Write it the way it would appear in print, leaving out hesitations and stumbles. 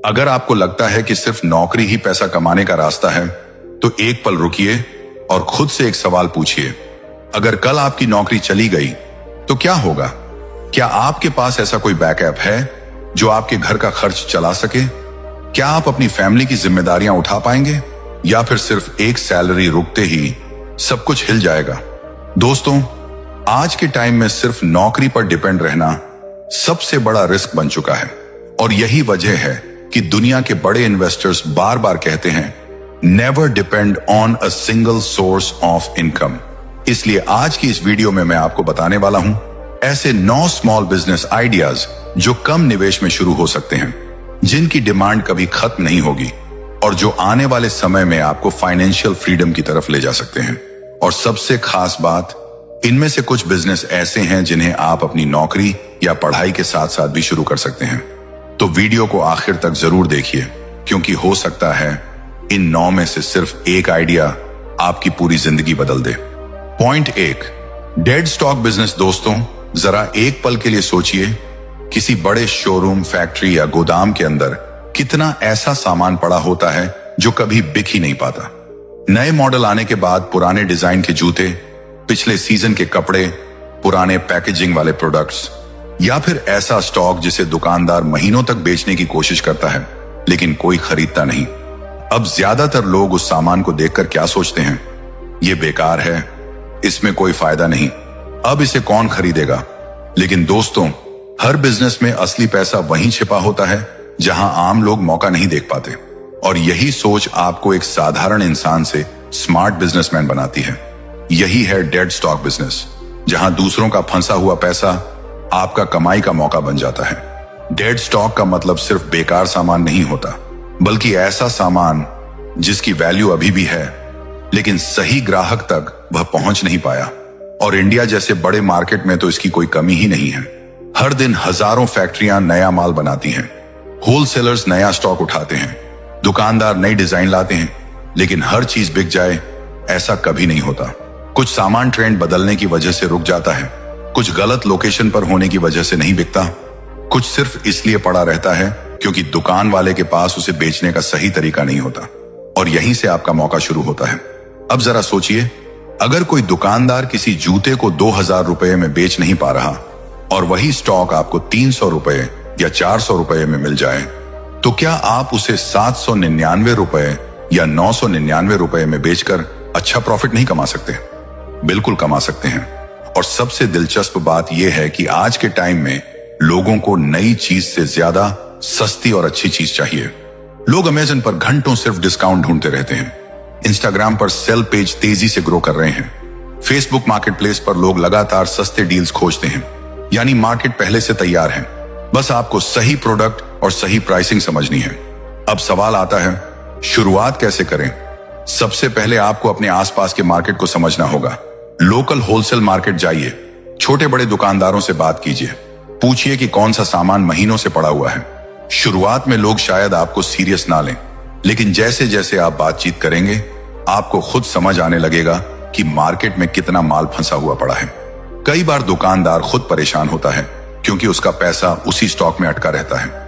अगर आपको लगता है कि सिर्फ नौकरी ही पैसा कमाने का रास्ता है, तो एक पल रुकिए और खुद से एक सवाल पूछिए, अगर कल आपकी नौकरी चली गई तो क्या होगा? क्या आपके पास ऐसा कोई बैकअप है जो आपके घर का खर्च चला सके? क्या आप अपनी फैमिली की जिम्मेदारियां उठा पाएंगे, या फिर सिर्फ एक सैलरी रुकते ही सब कुछ हिल जाएगा? दोस्तों, आज के टाइम में सिर्फ नौकरी पर डिपेंड रहना सबसे बड़ा रिस्क बन चुका है, और यही वजह है कि दुनिया के बड़े इन्वेस्टर्स बार बार कहते हैं, never depend on a single source of income. इसलिए आज की इस वीडियो में मैं आपको बताने वाला हूं ऐसे 9 स्मॉल बिजनेस आइडियाज जो कम निवेश में शुरू हो सकते हैं, जिनकी डिमांड कभी खत्म नहीं होगी और जो आने वाले समय में आपको फाइनेंशियल फ्रीडम की तरफ ले जा सकते हैं। और सबसे खास बात, इनमें से कुछ बिजनेस ऐसे हैं जिन्हें आप अपनी नौकरी या पढ़ाई के साथ साथ भी शुरू कर सकते हैं। तो वीडियो को आखिर तक जरूर देखिए, क्योंकि हो सकता है इन 9 में से सिर्फ एक आइडिया आपकी पूरी जिंदगी बदल दे। Point 1, dead stock business. दोस्तों, जरा एक पल के लिए सोचिए, किसी बड़े शोरूम, फैक्ट्री या गोदाम के अंदर कितना ऐसा सामान पड़ा होता है जो कभी बिक ही नहीं पाता। नए मॉडल आने के बाद पुराने डिजाइन के जूते, पिछले सीजन के कपड़े, पुराने पैकेजिंग वाले प्रोडक्ट्स, या फिर ऐसा स्टॉक जिसे दुकानदार महीनों तक बेचने की कोशिश करता है लेकिन कोई खरीदता नहीं। अब ज्यादातर लोग उस सामान को देखकर क्या सोचते हैं? ये बेकार है, इसमें कोई फायदा नहीं, अब इसे कौन खरीदेगा? लेकिन दोस्तों, हर बिजनेस में असली पैसा वहीं छिपा होता है जहां आम लोग मौका नहीं देख पाते, और यही सोच आपको एक साधारण इंसान से स्मार्ट बिजनेसमैन बनाती है। यही है डेड स्टॉक बिजनेस, जहां दूसरों का फंसा हुआ पैसा आपका कमाई का मौका बन जाता है। डेड स्टॉक का मतलब सिर्फ बेकार सामान नहीं होता, बल्कि ऐसा सामान जिसकी वैल्यू अभी भी है लेकिन सही ग्राहक तक वह पहुंच नहीं पाया। और इंडिया जैसे बड़े मार्केट में तो इसकी कोई कमी ही नहीं है। हर दिन हजारों फैक्ट्रियां नया माल बनाती हैं, होलसेलर्स नया स्टॉक उठाते हैं, दुकानदार नई डिजाइन लाते हैं, लेकिन हर चीज बिक जाए ऐसा कभी नहीं होता। कुछ सामान ट्रेंड बदलने की वजह से रुक जाता है, कुछ गलत लोकेशन पर होने की वजह से नहीं बिकता, कुछ सिर्फ इसलिए पड़ा रहता है क्योंकि दुकान वाले के पास उसे बेचने का सही तरीका नहीं होता, और यहीं से आपका मौका शुरू होता है। अब जरा सोचिए, अगर कोई दुकानदार किसी जूते को 2000 रुपए में बेच नहीं पा रहा और वही स्टॉक आपको 300 रुपए या 400 रुपए में मिल जाए, तो क्या आप उसे 799 रुपए या 999 रुपए में बेचकर अच्छा प्रॉफिट नहीं कमा सकते? बिल्कुल कमा सकते हैं। और सबसे दिलचस्प बात यह है कि आज के टाइम में लोगों को नई चीज से ज्यादा सस्ती और अच्छी चीज चाहिए। लोग अमेज़न पर घंटों सिर्फ डिस्काउंट ढूंढते रहते हैं, इंस्टाग्राम पर सेल पेज तेजी से ग्रो कर रहे हैं, फेसबुक मार्केटप्लेस पर लोग लगातार सस्ते डील्स खोजते हैं। यानी मार्केट पहले से तैयार है, बस आपको सही प्रोडक्ट और सही प्राइसिंग समझनी है। अब सवाल आता है, शुरुआत कैसे करें? सबसे पहले आपको अपने आसपास के मार्केट को समझना होगा। लोकल होलसेल मार्केट जाइए, छोटे बड़े दुकानदारों से बात कीजिए, पूछिए कि कौन सा सामान महीनों से पड़ा हुआ है। शुरुआत में लोग शायद आपको सीरियस ना लें, लेकिन जैसे जैसे आप बातचीत करेंगे, आपको खुद समझ आने लगेगा कि मार्केट में कितना माल फंसा हुआ पड़ा है। कई बार दुकानदार खुद परेशान होता है क्योंकि उसका पैसा उसी स्टॉक में अटका रहता है।